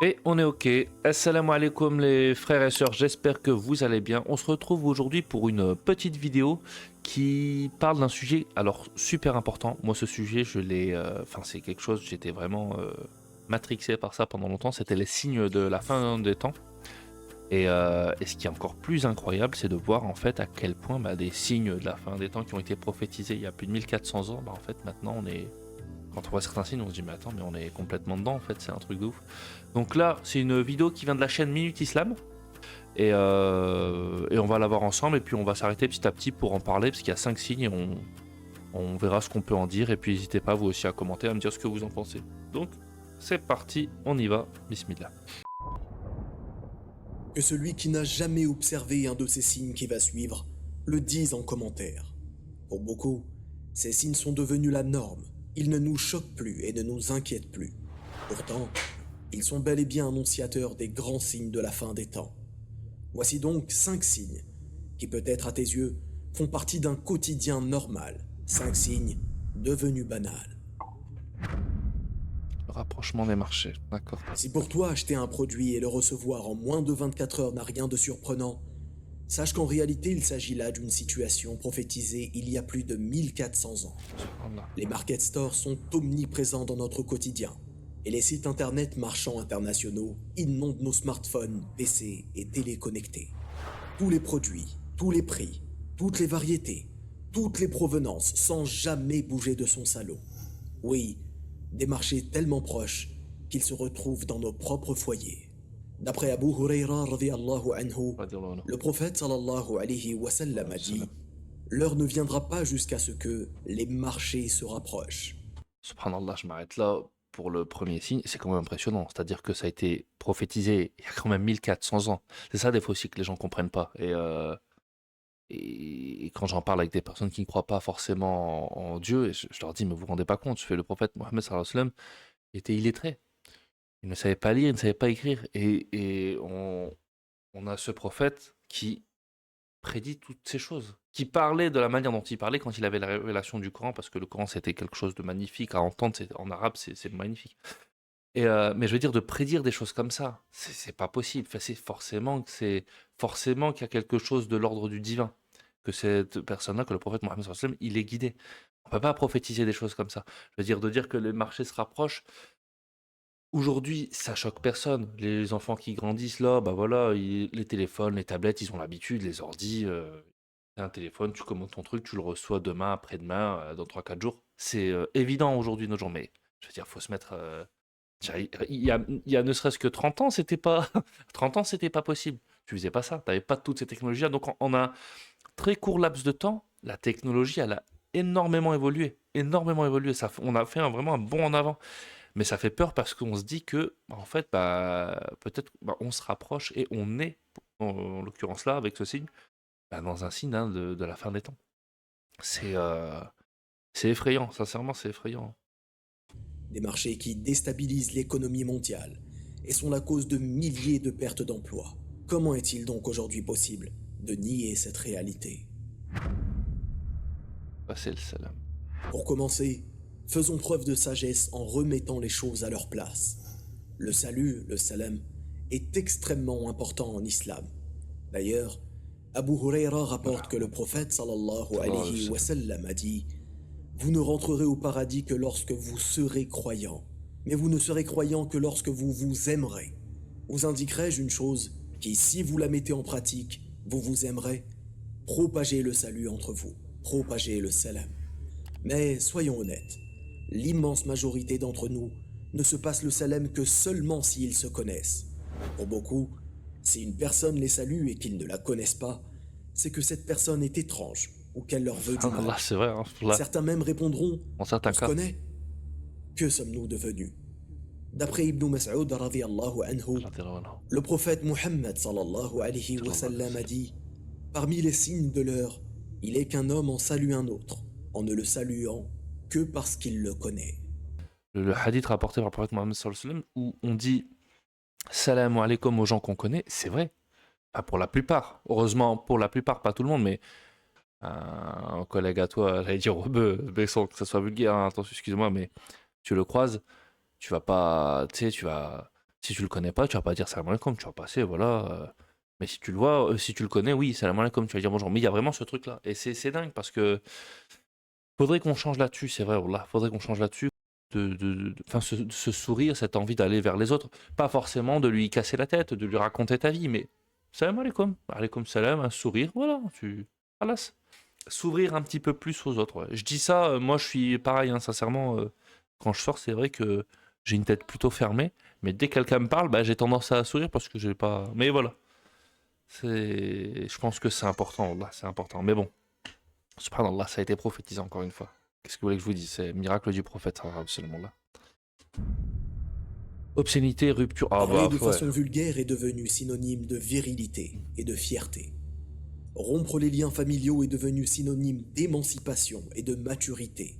Et on est ok. Assalamu alaikum les frères et sœurs, j'espère que vous allez bien. On se retrouve aujourd'hui pour une petite vidéo qui parle d'un sujet alors super important. Moi ce sujet je l'ai... Enfin c'est quelque chose, j'étais vraiment matrixé par ça pendant longtemps. C'était les signes de la fin des temps. Et ce qui est encore plus incroyable, c'est de voir en fait à quel point des signes de la fin des temps qui ont été prophétisés il y a plus de 1400 ans, en fait maintenant on est... Quand on voit certains signes, on se dit mais attends, mais on est complètement dedans en fait, c'est un truc de ouf. Donc là, c'est une vidéo qui vient de la chaîne Minute Islam. Et on va la voir ensemble et puis on va s'arrêter petit à petit pour en parler parce qu'il y a 5 signes et on verra ce qu'on peut en dire. Et puis n'hésitez pas vous aussi à commenter, à me dire ce que vous en pensez. Donc c'est parti, on y va, bismillah. Que celui qui n'a jamais observé un de ces signes qui va suivre le dise en commentaire. Pour beaucoup, ces signes sont devenus la norme. Ils ne nous choquent plus et ne nous inquiètent plus. Pourtant, ils sont bel et bien annonciateurs des grands signes de la fin des temps. Voici donc 5 signes qui, peut-être à tes yeux, font partie d'un quotidien normal. 5 signes devenus banals. Le rapprochement des marchés, d'accord. Si pour toi acheter un produit et le recevoir en moins de 24 heures n'a rien de surprenant, sache qu'en réalité il s'agit là d'une situation prophétisée il y a plus de 1400 ans. Subhanallah. Les market stores sont omniprésents dans notre quotidien, et les sites internet marchands internationaux inondent nos smartphones, PC et télé connectés. Tous les produits, tous les prix, toutes les variétés, toutes les provenances sans jamais bouger de son salon. Oui, des marchés tellement proches qu'ils se retrouvent dans nos propres foyers. D'après Abu Huraira radiyallahu anhu, Radiallahu anhu. le prophète sallallahu alayhi wa sallam a dit « L'heure ne viendra pas jusqu'à ce que les marchés se rapprochent. » Subhanallah, je m'arrête là pour le premier signe. C'est quand même impressionnant. C'est-à-dire que ça a été prophétisé il y a quand même 1400 ans. C'est ça des fois aussi que les gens comprennent pas. Et quand j'en parle avec des personnes qui ne croient pas forcément en Dieu, je leur dis, mais vous vous rendez pas compte, le prophète Mohammed sallallahu alayhi wa sallam était illettré. Il ne savait pas lire, il ne savait pas écrire. Et on a ce prophète qui prédit toutes ces choses, qui parlait de la manière dont il parlait quand il avait la révélation du Coran, parce que le Coran c'était quelque chose de magnifique à entendre, en arabe c'est magnifique. Mais je veux dire, de prédire des choses comme ça, c'est pas possible. Enfin, c'est forcément qu'il y a quelque chose de l'ordre du divin, que cette personne-là, que le prophète Mohammed sallallahu alayhi wa sallam, il est guidé. On peut pas prophétiser des choses comme ça. Je veux dire, de dire que les marchés se rapprochent, aujourd'hui, ça choque personne. Les enfants qui grandissent là, bah voilà, les téléphones, les tablettes, ils ont l'habitude, les ordis, t'as un téléphone, tu commandes ton truc, tu le reçois demain, après-demain, dans 3 4 jours. C'est évident aujourd'hui, nos jours, mais je veux dire, faut se mettre... il y a ne serait-ce que 30 ans, c'était pas 30 ans, c'était pas possible. Tu faisais pas ça, t'avais pas toutes ces technologies-là. Donc en un très court laps de temps, la technologie, elle a énormément évolué, énormément évolué. On a fait vraiment un bond en avant. Mais ça fait peur parce qu'on se dit que, en fait, peut-être on se rapproche et on est, en l'occurrence là, avec ce signe, dans un signe de la fin des temps. C'est euh, c'est effrayant, sincèrement, c'est effrayant. Des marchés qui déstabilisent l'économie mondiale et sont la cause de milliers de pertes d'emplois. Comment est-il donc aujourd'hui possible de nier cette réalité? Passer le salam. Pour commencer, faisons preuve de sagesse en remettant les choses à leur place. Le salut, le salam, est extrêmement important en islam. D'ailleurs, Abu Huraira rapporte que le prophète sallallahu alayhi wa sallam a dit « Vous ne rentrerez au paradis que lorsque vous serez croyant, mais vous ne serez croyant que lorsque vous vous aimerez. Vous indiquerai-je une chose qui, si vous la mettez en pratique, vous vous aimerez? Propagez le salut entre vous, propagez le salam. » Mais soyons honnêtes, l'immense majorité d'entre nous ne se passe le salam que seulement s'ils se connaissent. Pour beaucoup, si une personne les salue et qu'ils ne la connaissent pas, c'est que cette personne est étrange ou qu'elle leur veut du Allah, mal. c'est vrai, hein, là, Certains même répondront en « On certains se cas. connaît ?» Que sommes-nous devenus? D'après Ibn Mas'ud radiyallahu anhu, le prophète Muhammad sallallahu alayhi wa sallam a dit « Parmi les signes de l'heure, il est qu'un homme en salue un autre, en ne le saluant que parce qu'il le connaît. » Le hadith rapporté par le prophète Mohammed sallallahu alayhi wa sallam, où on dit salam alaikum aux gens qu'on connaît, c'est vrai. Pas pour la plupart. Heureusement, pour la plupart, pas tout le monde, mais un collègue à toi, j'allais dire rebeu, mais sans que ça soit vulgaire, hein, attention, excuse-moi, mais tu le croises, tu vas pas, tu sais, Si tu le connais pas, tu vas pas dire salam alaikum, tu vas passer, voilà. Mais si tu le vois, si tu le connais, oui, salam alaikum, tu vas dire bonjour. Mais il y a vraiment ce truc-là. Et c'est dingue parce que faudrait qu'on change là-dessus, c'est vrai, wallah, faudrait qu'on change là-dessus. Enfin, ce sourire, cette envie d'aller vers les autres. Pas forcément de lui casser la tête, de lui raconter ta vie, mais salam alaikum, alaikum salam, un sourire, voilà, Halas. S'ouvrir un petit peu plus aux autres. Ouais. Je dis ça, moi je suis pareil, hein, sincèrement, quand je sors, c'est vrai que j'ai une tête plutôt fermée, mais dès que quelqu'un me parle, bah, j'ai tendance à sourire parce que j'ai pas. Mais voilà, je pense que c'est important, là, c'est important. Mais bon, subhanallah, ça a été prophétisé encore une fois. Qu'est-ce que vous voulez que je vous dise? C'est le miracle du prophète, seulement là. Obscénité, rupture. Ah Parler bah de ouais. façon vulgaire est devenu synonyme de virilité et de fierté. Rompre les liens familiaux est devenu synonyme d'émancipation et de maturité.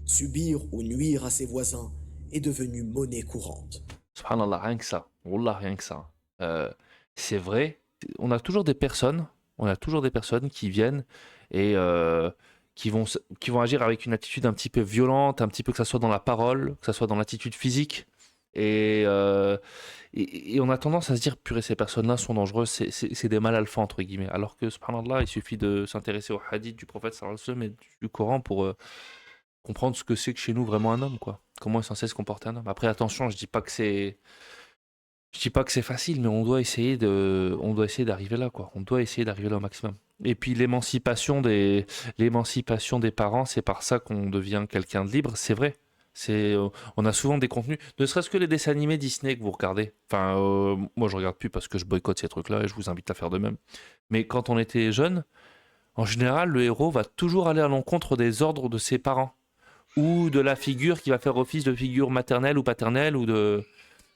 Subir ou nuire à ses voisins est devenu monnaie courante. Subhanallah, rien que ça. Wallah, rien que ça. Euh, c'est vrai, on a toujours des personnes, on a toujours des personnes qui viennent et qui vont agir avec une attitude un petit peu violente, un petit peu que ça soit dans la parole, que ça soit dans l'attitude physique. Et, euh, et on a tendance à se dire, purée, ces personnes-là sont dangereuses, c'est des mal alpha, entre guillemets. Alors que, subhanallah, il suffit de s'intéresser au hadith du prophète sallallahu alayhi wa sallam et du Coran pour comprendre ce que c'est que chez nous vraiment un homme, quoi. Comment est censé se comporter un homme. Après, attention, je dis pas que c'est facile, mais on doit essayer d'arriver là, quoi. On doit essayer d'arriver là au maximum. Et puis l'émancipation des parents, c'est par ça qu'on devient quelqu'un de libre, c'est vrai. On a souvent des contenus, ne serait-ce que les dessins animés Disney que vous regardez. Enfin, moi je regarde plus parce que je boycotte ces trucs-là et je vous invite à faire de même. Mais quand on était jeune, en général, le héros va toujours aller à l'encontre des ordres de ses parents ou de la figure qui va faire office de figure maternelle ou paternelle ou de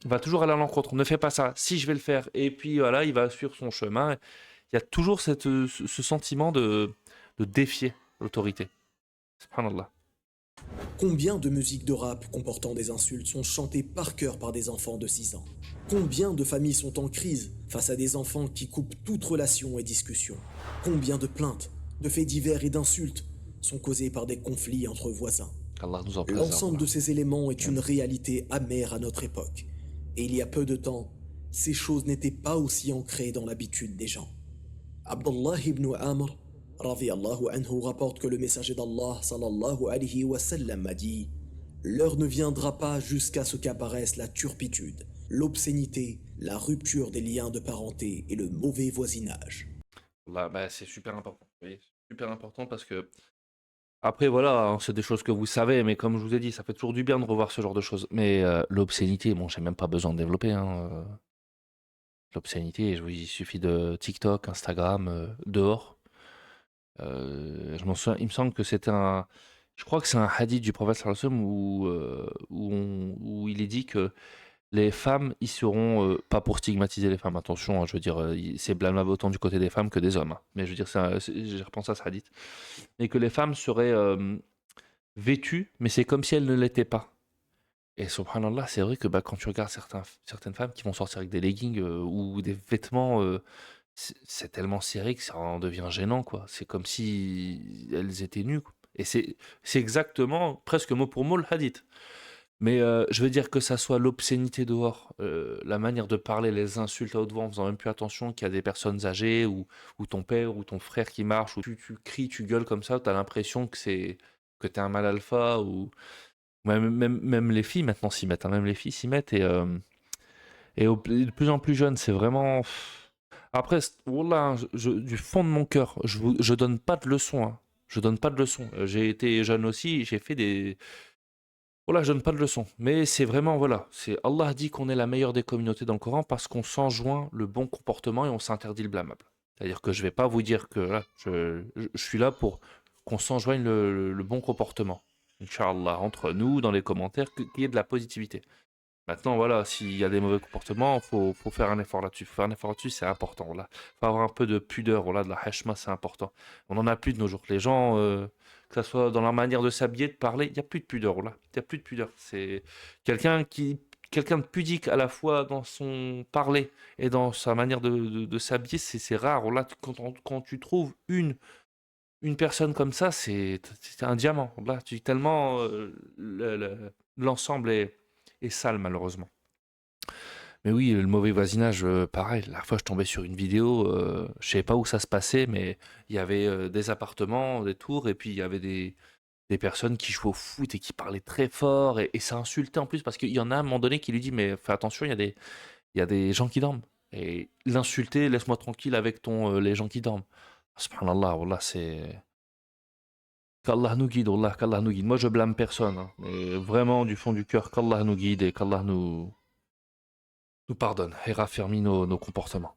il va toujours aller à l'encontre. Ne fais pas ça. Si je vais le faire. Et puis voilà, il va suivre son chemin. Il y a toujours ce sentiment de défier l'autorité. Subhanallah. Combien de musiques de rap comportant des insultes sont chantées par cœur par des enfants de 6 ans? Combien de familles sont en crise face à des enfants qui coupent toute relation et discussion? Combien de plaintes, de faits divers et d'insultes sont causées par des conflits entre voisins? Qu'Allah nous en préserve. L'ensemble Là. de ces éléments est une réalité amère à notre époque. Et il y a peu de temps, ces choses n'étaient pas aussi ancrées dans l'habitude des gens. Abdullah ibn Amr, radiyallahu anhu, rapporte que le messager d'Allah, sallallahu alayhi wa sallam, a dit: l'heure ne viendra pas jusqu'à ce qu'apparaisse la turpitude, l'obscénité, la rupture des liens de parenté et le mauvais voisinage. Là, bah, c'est super important. Oui, super important parce que après voilà, hein, c'est des choses que vous savez, mais comme je vous ai dit, ça fait toujours du bien de revoir ce genre de choses. Mais l'obscénité, bon, j'ai même pas besoin de développer. Hein, l'obscénité, il suffit de TikTok, Instagram, dehors. Il me semble que je crois que c'est un hadith du prophète sallallahu alayhi wa sallam où il est dit que les femmes, ils seront, pas pour stigmatiser les femmes, attention, hein, je veux dire, c'est blâmable autant du côté des femmes que des hommes, hein. Mais je veux dire, j'ai repensé à ce hadith, et que les femmes seraient vêtues, mais c'est comme si elles ne l'étaient pas. Et subhanallah, c'est vrai que bah, quand tu regardes certaines femmes qui vont sortir avec des leggings ou des vêtements, c'est tellement serré que ça en devient gênant, quoi. C'est comme si elles étaient nues, quoi. Et c'est exactement, presque mot pour mot, le hadith. Mais je veux dire que ça soit l'obscénité dehors, la manière de parler, les insultes à haute voix en faisant même plus attention qu'il y a des personnes âgées ou ton père ou ton frère qui marche, ou tu cries, tu gueules comme ça, tu as l'impression que t'es un mal alpha, ou même les filles maintenant s'y mettent, hein, même les filles s'y mettent, et de plus en plus jeunes, c'est vraiment. Après, wallah, du fond de mon cœur, je donne pas de leçons, hein. Je donne pas de leçons. J'ai été jeune aussi, j'ai fait des. Voilà, je donne pas de leçons. Mais c'est vraiment, voilà, c'est Allah dit qu'on est la meilleure des communautés dans le Coran parce qu'on s'enjoint le bon comportement et on s'interdit le blâmable. C'est-à-dire que je vais pas vous dire que là, je suis là pour qu'on s'enjoigne le bon comportement. Inch'Allah, entre nous, dans les commentaires, qu'il y ait de la positivité. Maintenant, voilà, s'il y a des mauvais comportements, faut faire un effort là-dessus. Faut faire un effort là-dessus, c'est important. Là, faut avoir un peu de pudeur. Là, de la hashma, c'est important. On en a plus de nos jours. Les gens, que ce soit dans leur manière de s'habiller, de parler, il n'y a plus de pudeur. Là, il n'y a plus de pudeur. C'est quelqu'un de pudique à la fois dans son parler et dans sa manière de s'habiller, c'est rare. Là, quand tu trouves une personne comme ça, c'est un diamant. Là, tellement l'ensemble est sale, malheureusement. Mais oui, le mauvais voisinage, pareil. La dernière fois, je tombais sur une vidéo, je savais pas où ça se passait, mais il y avait des appartements, des tours, et puis il y avait des personnes qui jouaient au foot et qui parlaient très fort, et ça insultait en plus, parce qu'il y en a à un moment donné qui lui dit, mais fais attention, il y a des gens qui dorment. Et l'insulter, laisse-moi tranquille avec les gens qui dorment. Subhanallah, wallah, c'est. Qu'Allah nous guide, wallah, qu'Allah nous guide. Moi, je blâme personne, hein, mais vraiment, du fond du cœur, qu'Allah nous guide et qu'Allah nous pardonne et raffermit nos comportements.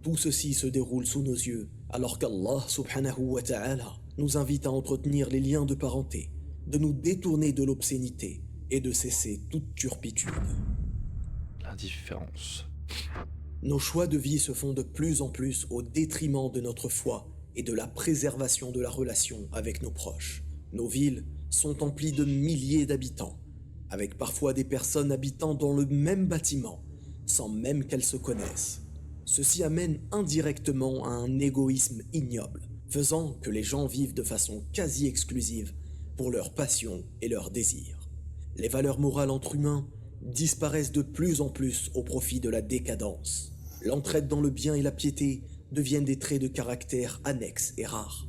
Tout ceci se déroule sous nos yeux, alors qu'Allah subhanahu wa ta'ala nous invite à entretenir les liens de parenté, de nous détourner de l'obscénité et de cesser toute turpitude. L'indifférence. Nos choix de vie se font de plus en plus au détriment de notre foi et de la préservation de la relation avec nos proches. Nos villes sont emplies de milliers d'habitants, avec parfois des personnes habitant dans le même bâtiment, sans même qu'elles se connaissent. Ceci amène indirectement à un égoïsme ignoble, faisant que les gens vivent de façon quasi exclusive pour leurs passions et leurs désirs. Les valeurs morales entre humains disparaissent de plus en plus au profit de la décadence. L'entraide dans le bien et la piété deviennent des traits de caractère annexes et rares.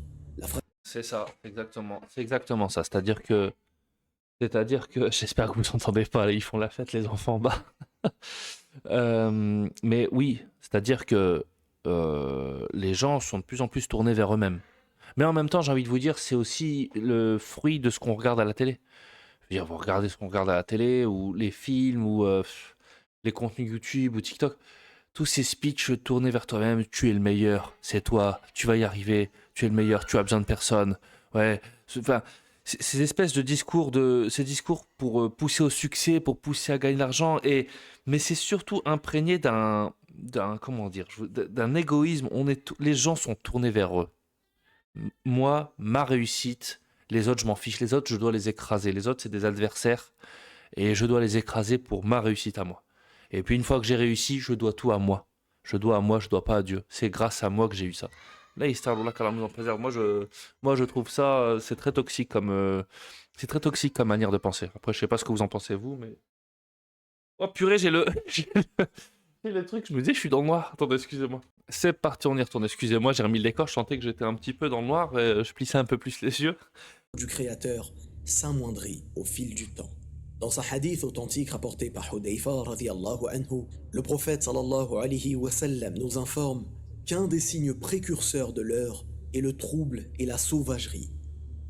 C'est ça, exactement. C'est exactement ça. J'espère que vous entendez pas, là, ils font la fête, les enfants en bas. Mais oui, c'est-à-dire que les gens sont de plus en plus tournés vers eux-mêmes. Mais en même temps, j'ai envie de vous dire, c'est aussi le fruit de ce qu'on regarde à la télé. Je veux dire, vous regardez ce qu'on regarde à la télé, ou les films, ou les contenus YouTube, ou TikTok. Tous ces speeches tournés vers toi-même, tu es le meilleur, c'est toi, tu vas y arriver, tu es le meilleur, tu as besoin de personne. Ouais, enfin, ces espèces de discours, ces discours pour pousser au succès, pour pousser à gagner de l'argent, mais c'est surtout imprégné comment dire, d'un égoïsme. Les gens sont tournés vers eux. Moi, ma réussite, les autres, je m'en fiche. Les autres, je dois les écraser. Les autres, c'est des adversaires et je dois les écraser pour ma réussite à moi. Et puis une fois que j'ai réussi, je dois tout à moi. Je dois à moi, je dois pas à Dieu. C'est grâce à moi que j'ai eu ça. Là, Istarullah, qu'Allah nous en préserve. Moi, je trouve ça, c'est très toxique comme manière de penser. Après, je sais pas ce que vous en pensez vous, mais oh purée, j'ai le truc. Je me disais, je suis dans le noir. Attendez, excusez-moi. C'est parti, on y retourne. Excusez-moi, j'ai remis le décor. Je sentais que j'étais un petit peu dans le noir et je plissais un peu plus les yeux. Du Créateur s'amoindrit au fil du temps. Dans sa hadith authentique rapporté par Hudayfa radiyallahu anhu, le prophète sallallahu alayhi wa sallam nous informe qu'un des signes précurseurs de l'heure est le trouble et la sauvagerie.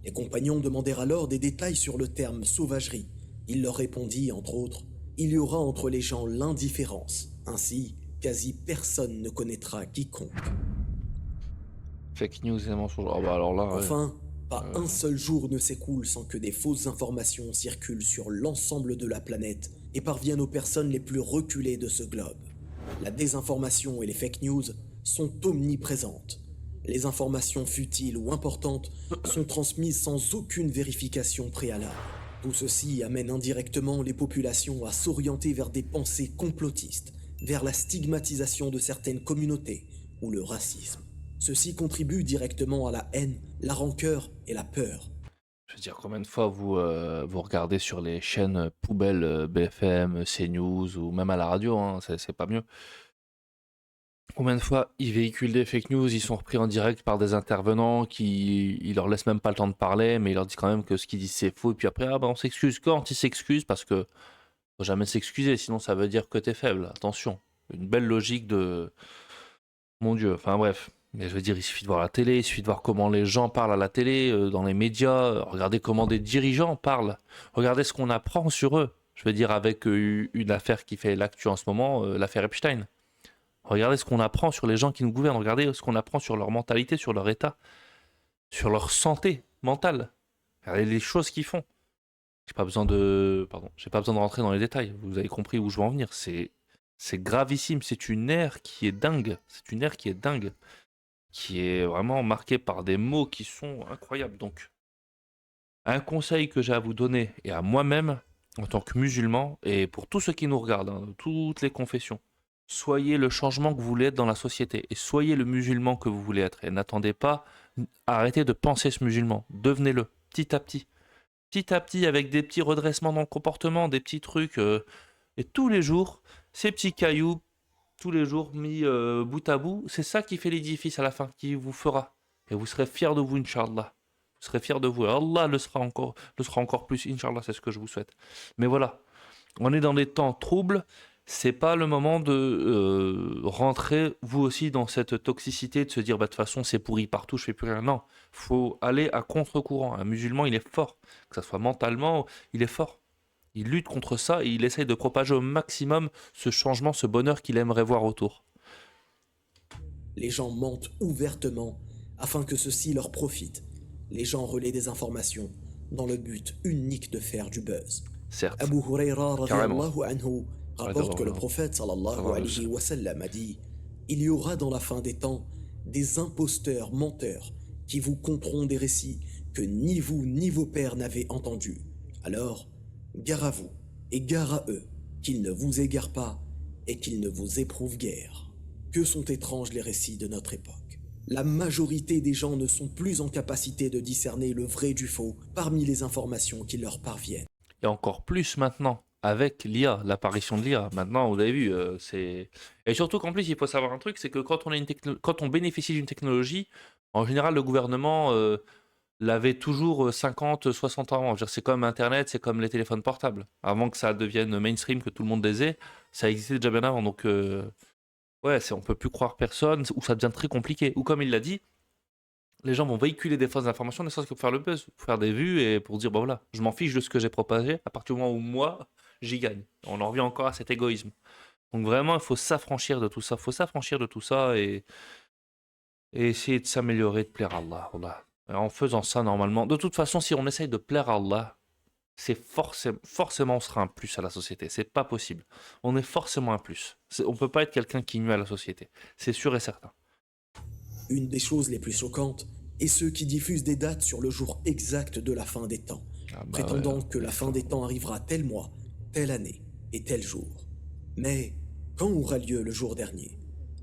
Les compagnons demandèrent alors des détails sur le terme sauvagerie. Il leur répondit, entre autres, « Il y aura entre les gens l'indifférence, ainsi quasi personne ne connaîtra quiconque. » Fake news et mensonges. Oh bah alors là, ouais. Enfin, pas un seul jour ne s'écoule sans que des fausses informations circulent sur l'ensemble de la planète et parviennent aux personnes les plus reculées de ce globe. La désinformation et les fake news sont omniprésentes. Les informations futiles ou importantes sont transmises sans aucune vérification préalable. Tout ceci amène indirectement les populations à s'orienter vers des pensées complotistes, vers la stigmatisation de certaines communautés ou le racisme. Ceci contribue directement à la haine, la rancœur et la peur. Je veux dire, combien de fois vous regardez sur les chaînes poubelles BFM, CNews ou même à la radio, hein, c'est pas mieux. Combien de fois ils véhiculent des fake news, ils sont repris en direct par des intervenants qui ils leur laissent même pas le temps de parler, mais ils leur disent quand même que ce qu'ils disent c'est faux, et puis après, ah bah on s'excuse quand ils s'excusent, parce que faut jamais s'excuser, sinon ça veut dire que t'es faible, attention. Une belle logique de... Mon Dieu, enfin bref. Mais je veux dire, il suffit de voir la télé, il suffit de voir comment les gens parlent à la télé, dans les médias, regardez comment des dirigeants parlent, regardez ce qu'on apprend sur eux. Je veux dire, avec une affaire qui fait l'actu en ce moment, l'affaire Epstein. Regardez ce qu'on apprend sur les gens qui nous gouvernent, regardez ce qu'on apprend sur leur mentalité, sur leur état, sur leur santé mentale. Regardez les choses qu'ils font. J'ai pas besoin de rentrer dans les détails, vous avez compris où je veux en venir. C'est gravissime, c'est une ère qui est dingue, qui est vraiment marquée par des mots qui sont incroyables. Donc, un conseil que j'ai à vous donner et à moi-même, en tant que musulman, et pour tous ceux qui nous regardent, hein, toutes les confessions, soyez le changement que vous voulez être dans la société, et soyez le musulman que vous voulez être. Et n'attendez pas, arrêtez de penser ce musulman, devenez-le, petit à petit. Petit à petit, avec des petits redressements dans le comportement, des petits trucs, et tous les jours, ces petits cailloux, tous les jours mis bout à bout, c'est ça qui fait l'édifice à la fin, qui vous fera. Et vous serez fiers de vous, Inch'Allah. Vous serez fiers de vous. Allah le sera encore plus, Inch'Allah, c'est ce que je vous souhaite. Mais voilà, on est dans des temps troubles. C'est pas le moment de rentrer vous aussi dans cette toxicité de se dire bah de toute façon c'est pourri partout, je fais plus rien. Non, faut aller à contre-courant. Un musulman il est fort, que ça soit mentalement, il est fort. Il lutte contre ça et il essaye de propager au maximum ce changement, ce bonheur qu'il aimerait voir autour. Les gens mentent ouvertement afin que ceci leur profite. Les gens relaient des informations dans le but unique de faire du buzz. Certes, Abu Huraira carrément. radhiyallahu anhu rapporte que le prophète sallallahu alayhi wa sallam a dit: il y aura dans la fin des temps des imposteurs menteurs qui vous conteront des récits que ni vous ni vos pères n'avez entendus. Alors, gare à vous et gare à eux, qu'ils ne vous égarent pas et qu'ils ne vous éprouvent guère. Que sont étranges les récits de notre époque. La majorité des gens ne sont plus en capacité de discerner le vrai du faux parmi les informations qui leur parviennent. Et encore plus maintenant, avec l'IA, l'apparition de l'IA. Maintenant, vous avez vu, c'est... Et surtout qu'en plus, il faut savoir un truc, c'est que quand quand on bénéficie d'une technologie, en général, le gouvernement l'avait toujours 50, 60 ans avant. Je veux dire, c'est comme Internet, c'est comme les téléphones portables. Avant que ça devienne mainstream, que tout le monde les ait, ça existait déjà bien avant. Donc, ouais, on peut plus croire personne, ou ça devient très compliqué. Ou comme il l'a dit, les gens vont véhiculer des fausses informations, ne serait-ce que pour faire le buzz, pour faire des vues et pour dire, bah voilà, je m'en fiche de ce que j'ai propagé, à partir du moment où moi, j'y gagne. On en revient encore à cet égoïsme. Donc vraiment, il faut s'affranchir de tout ça, et essayer de s'améliorer, de plaire à Allah. Voilà. Et en faisant ça, normalement, de toute façon, si on essaye de plaire à Allah, c'est forcément on sera un plus à la société. C'est pas possible. On est forcément un plus. On peut pas être quelqu'un qui nuit à la société. C'est sûr et certain. Une des choses les plus choquantes est ceux qui diffusent des dates sur le jour exact de la fin des temps, Ah bah prétendant ouais, que la fin des temps arrivera tel mois, telle année et tel jour. Mais quand aura lieu le jour dernier?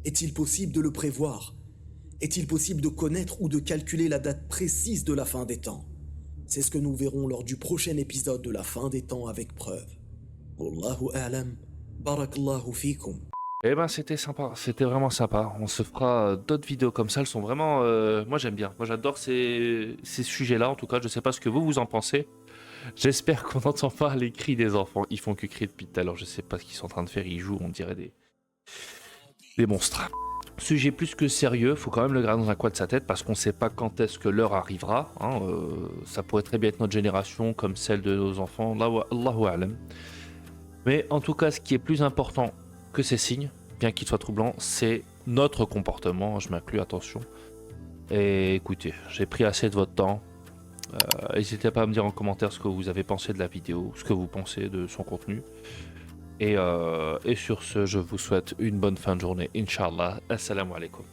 Est-il possible de le prévoir? Est-il possible de connaître ou de calculer la date précise de la fin des temps? C'est ce que nous verrons lors du prochain épisode de la fin des temps avec preuve. Wallahu a'lam, barakallahu fikum. Eh ben c'était sympa, c'était vraiment sympa. On se fera d'autres vidéos comme ça, elles sont vraiment... moi j'aime bien, moi j'adore ces sujets-là en tout cas, je sais pas ce que vous en pensez. J'espère qu'on n'entend pas les cris des enfants, ils font que crier depuis tout à l'heure, je sais pas ce qu'ils sont en train de faire, ils jouent, on dirait des monstres. Sujet plus que sérieux, faut quand même le garder dans un coin de sa tête parce qu'on sait pas quand est-ce que l'heure arrivera. Hein, ça pourrait très bien être notre génération comme celle de nos enfants, Allahu a'lam. Mais en tout cas, ce qui est plus important que ces signes, bien qu'ils soient troublants, c'est notre comportement, je m'inclus, attention. Et écoutez, j'ai pris assez de votre temps. N'hésitez pas à me dire en commentaire ce que vous avez pensé de la vidéo, ce que vous pensez de son contenu. Et sur ce, je vous souhaite une bonne fin de journée, Inch'Allah. Assalamu alaikum.